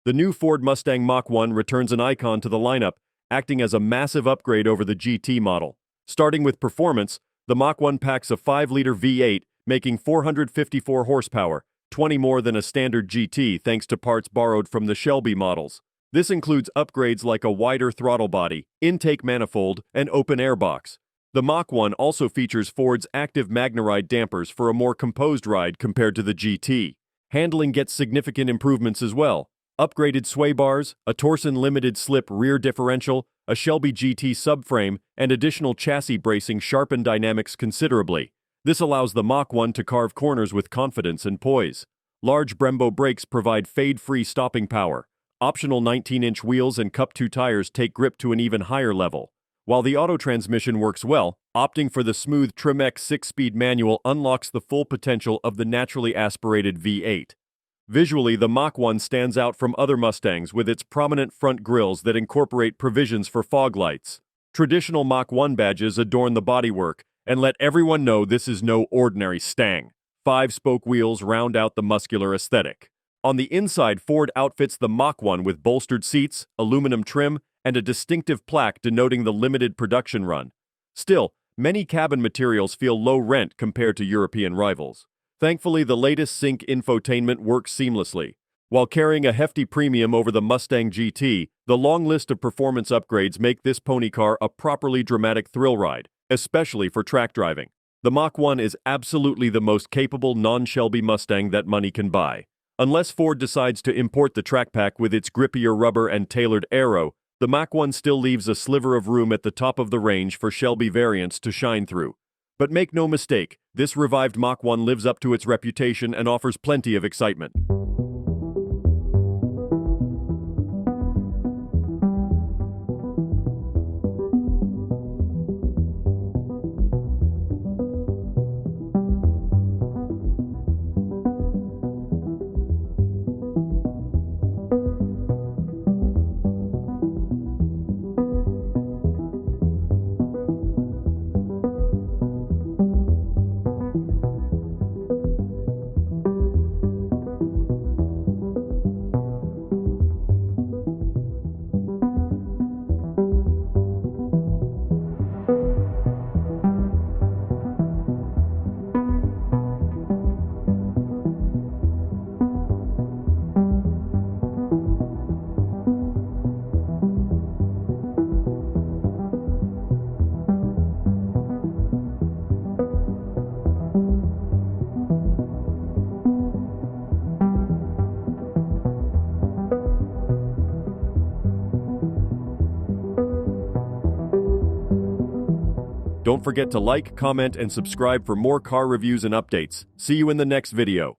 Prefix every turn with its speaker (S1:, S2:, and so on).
S1: The new Ford Mustang Mach 1 returns an icon to the lineup, acting as a massive upgrade over the GT model. Starting with performance, the Mach 1 packs a 5-liter V8, making 454 horsepower, 20 more than a standard GT thanks to parts borrowed from the Shelby models. This includes upgrades like a wider throttle body, intake manifold, and open air box. The Mach 1 also features Ford's active MagneRide dampers for a more composed ride compared to the GT. Handling gets significant improvements as well. Upgraded sway bars, a Torsen limited slip rear differential, a Shelby GT subframe, and additional chassis bracing sharpen dynamics considerably. This allows the Mach 1 to carve corners with confidence and poise. Large Brembo brakes provide fade-free stopping power. Optional 19-inch wheels and Cup 2 tires take grip to an even higher level. While the auto transmission works well, opting for the smooth Tremec 6-speed manual unlocks the full potential of the naturally aspirated V8. Visually, the Mach 1 stands out from other Mustangs with its prominent front grills that incorporate provisions for fog lights. Traditional Mach 1 badges adorn the bodywork and let everyone know this is no ordinary Stang. 5-spoke wheels round out the muscular aesthetic. On the inside, Ford outfits the Mach 1 with bolstered seats, aluminum trim, and a distinctive plaque denoting the limited production run. Still, many cabin materials feel low rent compared to European rivals. Thankfully, the latest Sync infotainment works seamlessly. While carrying a hefty premium over the Mustang GT, the long list of performance upgrades make this pony car a properly dramatic thrill ride, especially for track driving. The Mach 1 is absolutely the most capable non-Shelby Mustang that money can buy. Unless Ford decides to import the track pack with its grippier rubber and tailored aero, the Mach 1 still leaves a sliver of room at the top of the range for Shelby variants to shine through. But make no mistake, this revived Mach 1 lives up to its reputation and offers plenty of excitement. Don't forget to like, comment, and subscribe for more car reviews and updates. See you in the next video.